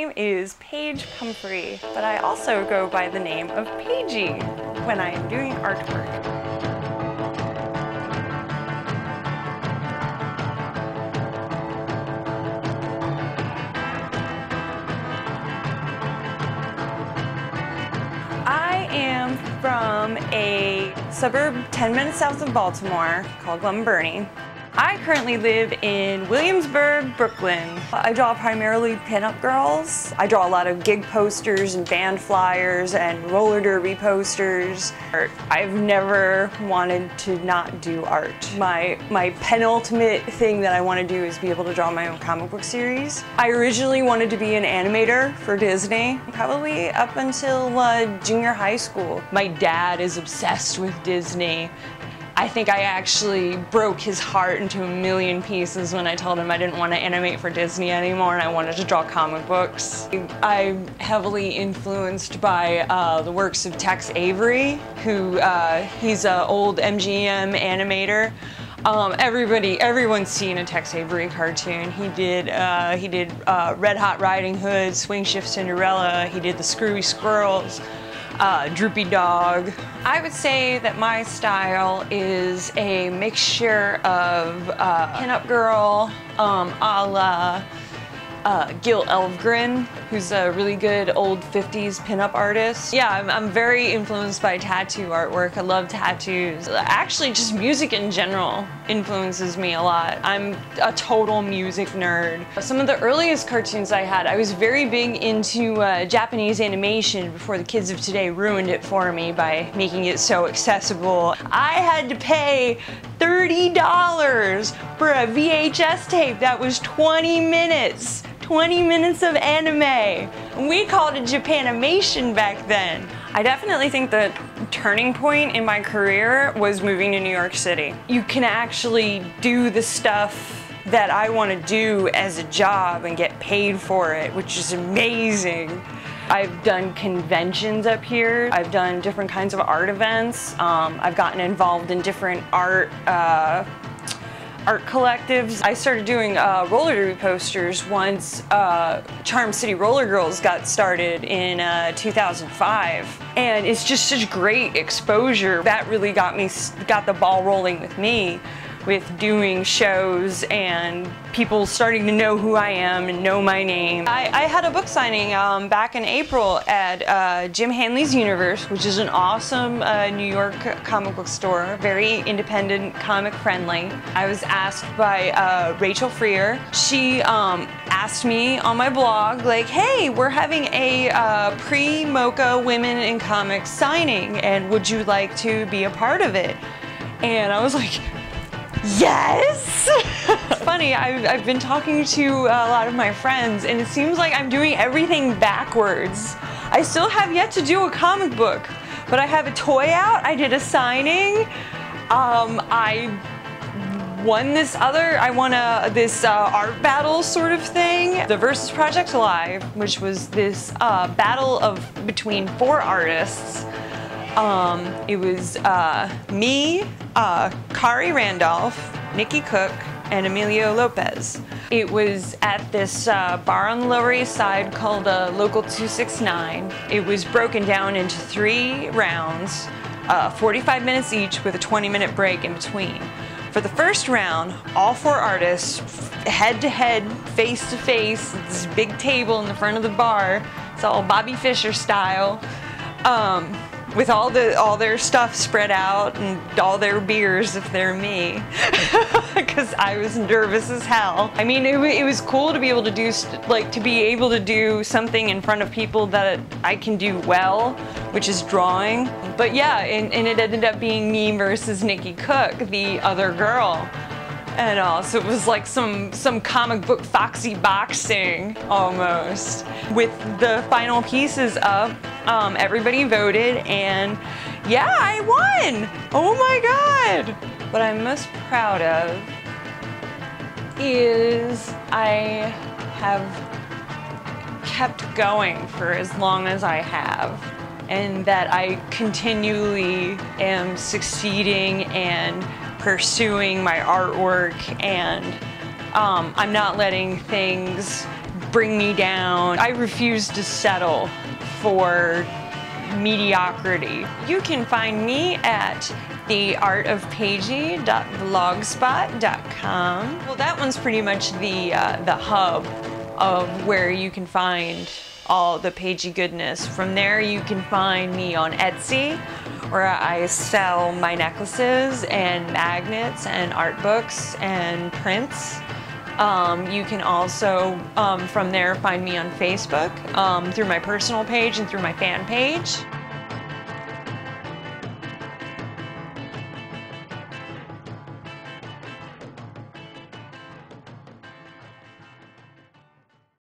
name is Paige Pumphrey, but I also go by the name of Paigey when I am doing artwork. I am from a suburb 10 minutes south of Baltimore called Glen Burnie. I currently live in Williamsburg, Brooklyn. I draw primarily pinup girls. I draw a lot of gig posters and band flyers and roller derby posters. I've never wanted to not do art. My penultimate thing that I want to do is be able to draw my own comic book series. I originally wanted to be an animator for Disney, probably up until junior high school. My dad is obsessed with Disney. I think I actually broke his heart into a million pieces when I told him I didn't want to animate for Disney anymore and I wanted to draw comic books. I'm heavily influenced by the works of Tex Avery, who he's an old MGM animator. Everyone's seen a Tex Avery cartoon. He did Red Hot Riding Hood, Swing Shift Cinderella. He did the Screwy Squirrels. Droopy Dog. I would say that my style is a mixture of pinup girl, a la Gil Elfgren, who's a really good old 50s pinup artist. Yeah, I'm very influenced by tattoo artwork. I love tattoos. Actually, just music in general influences me a lot. I'm a total music nerd. Some of the earliest cartoons I had, I was very big into Japanese animation before the kids of today ruined it for me by making it so accessible. I had to pay $30 for a VHS tape that was 20 minutes. 20 minutes of anime. We called it Japanimation back then. I definitely think the turning point in my career was moving to New York City. You can actually do the stuff that I want to do as a job and get paid for it, which is amazing. I've done conventions up here. I've done different kinds of art events. I've gotten involved in different art collectives. I started doing roller derby posters once Charm City Roller Girls got started in 2005. And it's just such great exposure. That really got the ball rolling with me, with doing shows and people starting to know who I am and know my name. I had a book signing back in April at Jim Hanley's Universe, which is an awesome New York comic book store, very independent, comic friendly. I was asked by Rachel Freer. She asked me on my blog, like, hey, we're having a pre-Mocha Women in Comics signing and would you like to be a part of it? And I was like, yes! It's funny, I've been talking to a lot of my friends and it seems like I'm doing everything backwards. I still have yet to do a comic book, but I have a toy out, I did a signing, I won this art battle sort of thing. The Versus Project Live, which was this battle between 4 artists. It was me, Kari Randolph, Nikki Cook, and Emilio Lopez. It was at this bar on the Lower East Side called Local 269. It was broken down into 3 rounds, 45 minutes each with a 20-minute break in between. For the first round, all 4 artists, head-to-head, face-to-face, this big table in the front of the bar. It's all Bobby Fischer style. With all their stuff spread out and all their beers if they're me, because I was nervous as hell. I mean, it was cool to be able to do something in front of people that I can do well, which is drawing. But yeah, and it ended up being me versus Nikki Cook, the other girl. And so it was like some comic book foxy boxing almost. With the final pieces up, everybody voted and yeah, I won! Oh my God! What I'm most proud of is I have kept going for as long as I have, and that I continually am succeeding and pursuing my artwork, and I'm not letting things bring me down. I refuse to settle for mediocrity. You can find me at theartofpaigey.blogspot.com. Well, that one's pretty much the hub of where you can find all the Paigey goodness. From there, you can find me on Etsy, where I sell my necklaces and magnets and art books and prints. You can also, from there, find me on Facebook through my personal page and through my fan page.